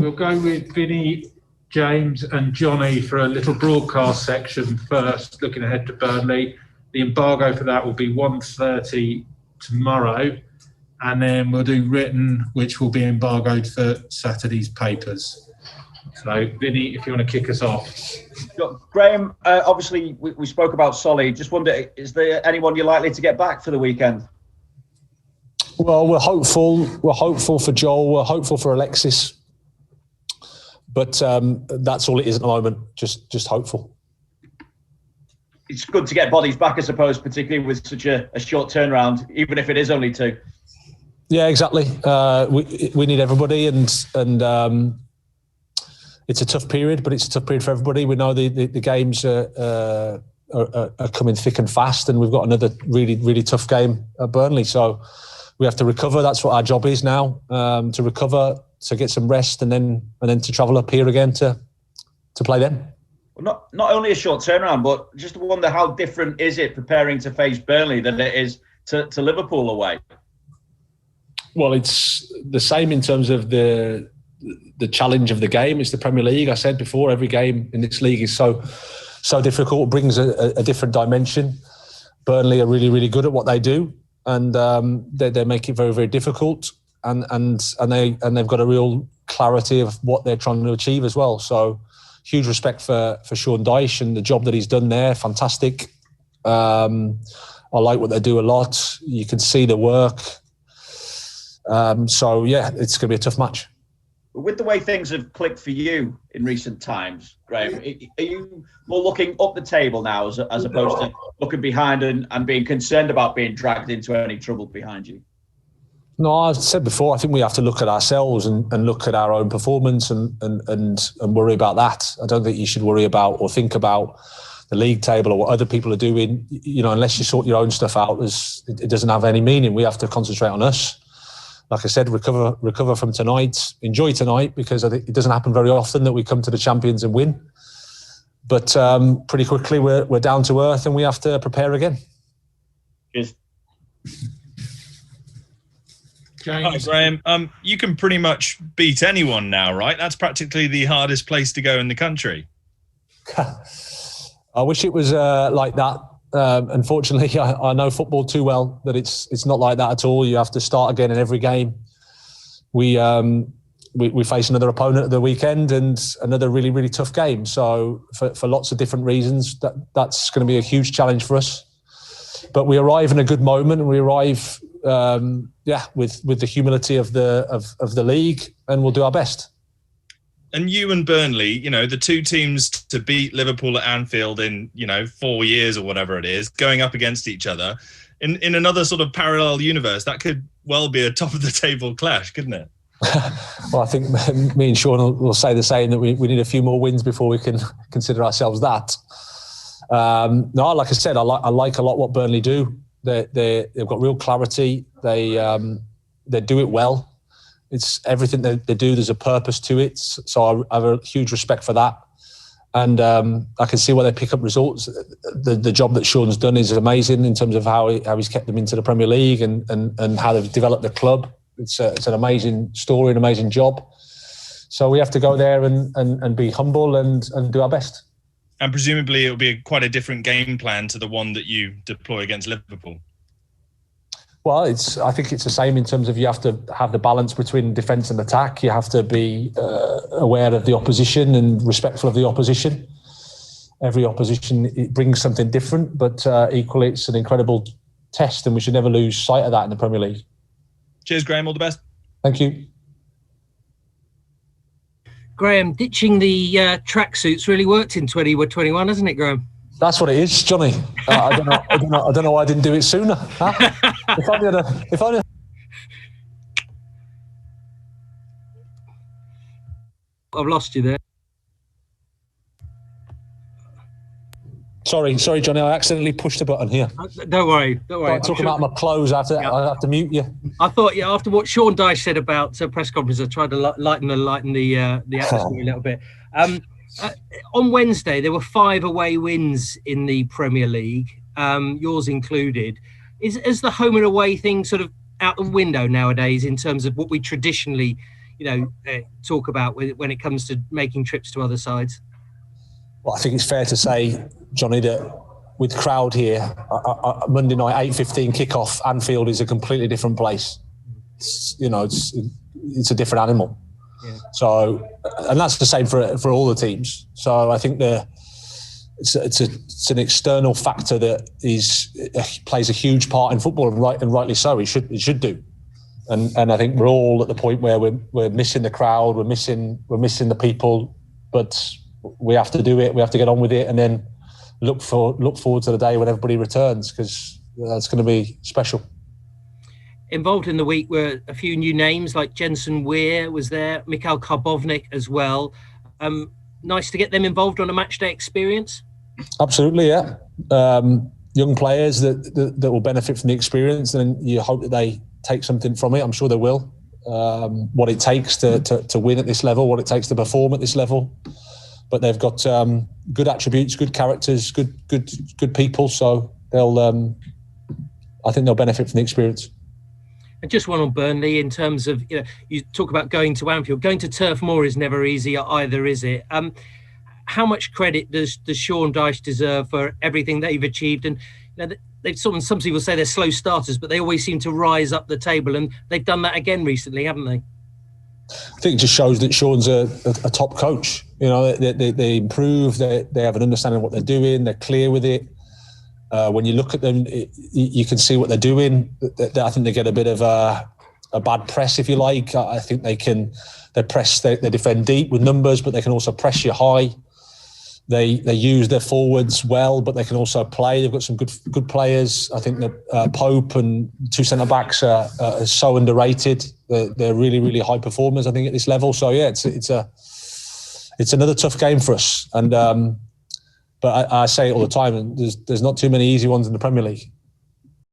we'll go with Vinny, James and Johnny for a little broadcast section first, looking ahead to Burnley. The embargo for that will be 1:30 tomorrow. And then we'll do written, which will be embargoed for Saturday's papers. So, Vinny, if you want to kick us off. Graham, obviously we spoke about Solly. Just wonder, is there anyone you're likely to get back for the weekend? Well, we're hopeful. We're hopeful for Joel. We're hopeful for Alexis. But that's all it is at the moment. Just hopeful. It's good to get bodies back, I suppose, particularly with such a short turnaround, even if it is only 2. Yeah, exactly. We need everybody, and it's a tough period, but it's a tough period for everybody. We know the games are coming thick and fast, and we've got another really, really tough game at Burnley. So we have to recover. That's what our job is now, to recover, to get some rest, and then to travel up here again to play them. Well, not only a short turnaround, but just wonder how different is it preparing to face Burnley than it is to Liverpool away? Well, it's the same in terms of the challenge of the game. It's the Premier League. I said before, every game in this league is so difficult. It brings a different dimension. Burnley are really, really good at what they do, and they make it very, very difficult. And they've got a real clarity of what they're trying to achieve as well. So huge respect for Sean Dyche and the job that he's done there. Fantastic. I like what they do a lot. You can see the work. So yeah, it's going to be a tough match. With the way things have clicked for you in recent times, Graham, are you more looking up the table now as opposed to looking behind and being concerned about being dragged into any trouble behind you? No, I said before, I think we have to look at ourselves and look at our own performance and worry about that. I don't think you should worry about or think about the league table or what other people are doing. You know, unless you sort your own stuff out, it doesn't have any meaning. We have to concentrate on us. Like I said, recover from tonight. Enjoy tonight, because I think it doesn't happen very often that we come to the Champions and win. But pretty quickly we're down to earth and we have to prepare again. Cheers. Hi, Graham. You can pretty much beat anyone now, right? That's practically the hardest place to go in the country. I wish it was like that. Unfortunately, I know football too well that it's not like that at all. You have to start again in every game. We face another opponent at the weekend and another really, really tough game. So for lots of different reasons, that's going to be a huge challenge for us. But we arrive in a good moment, and we arrive with the humility of the league, and we'll do our best. And you and Burnley, you know, the two teams to beat Liverpool at Anfield in, 4 years or whatever it is, going up against each other in another sort of parallel universe, that could well be a top of the table clash, couldn't it? Well, I think me and Sean will say the same, that we need a few more wins before we can consider ourselves that. No, like I said, I like a lot what Burnley do. They've got real clarity. They do it well. It's everything they do. There's a purpose to it. So I have a huge respect for that. And I can see why they pick up results. The job that Sean's done is amazing in terms of how he's kept them into the Premier League and how they've developed the club. It's an amazing story, an amazing job. So we have to go there and be humble and do our best. And presumably it'll be quite a different game plan to the one that you deploy against Liverpool. Well, I think it's the same in terms of you have to have the balance between defence and attack. You have to be aware of the opposition and respectful of the opposition. Every opposition, it brings something different, but equally it's an incredible test, and we should never lose sight of that in the Premier League. Cheers, Graham. All the best. Thank you. Graham, ditching the tracksuits really worked in 2021, hasn't it, Graham? That's what it is, Johnny. I don't know why I didn't do it sooner. Huh? If only. I've lost you there. Sorry, Johnny. I accidentally pushed a button here. Don't worry. Talking about my clothes, I have to mute you. I thought, after what Sean Dyche said about press conference, I tried to lighten the atmosphere a little bit. On Wednesday, there were 5 away wins in the Premier League, yours included. Is the home and away thing sort of out the window nowadays in terms of what we traditionally, talk about when it comes to making trips to other sides? Well, I think it's fair to say, Johnny, that with crowd here, Monday night 8:15 kickoff, Anfield is a completely different place. It's a different animal. Yeah. So, and that's the same for all the teams. So I think it's an external factor that plays a huge part in football, and rightly so. It should do. And I think we're all at the point where we're missing the crowd, we're missing the people, but we have to do it. We have to get on with it, and then look forward to the day when everybody returns, because that's going to be special. Involved in the week were a few new names, like Jensen Weir was there, Mikhail Karbovnik as well. Nice to get them involved on a match day experience. Absolutely, yeah. Young players that will benefit from the experience, and you hope that they take something from it. I'm sure they will. What it takes to win at this level, what it takes to perform at this level. But they've got good attributes, good characters, good people. So I think they'll benefit from the experience. And just one on Burnley, in terms of, you talk about going to Anfield. Going to Turf Moor is never easy either, is it? How much credit does Sean Dyche deserve for everything they've achieved? And some people say they're slow starters, but they always seem to rise up the table, and they've done that again recently, haven't they? I think it just shows that Sean's a top coach. They improve, they have an understanding of what they're doing, they're clear with it. When you look at them, you can see what they're doing. I think they get a bit of a bad press, if you like. I think they defend deep with numbers, but they can also press you high. They use their forwards well, but they can also play. They've got some good players. I think that Pope and two centre backs are so underrated. They're really, really high performers, I think, at this level. So yeah, it's another tough game for us. And but I say it all the time, and there's not too many easy ones in the Premier League.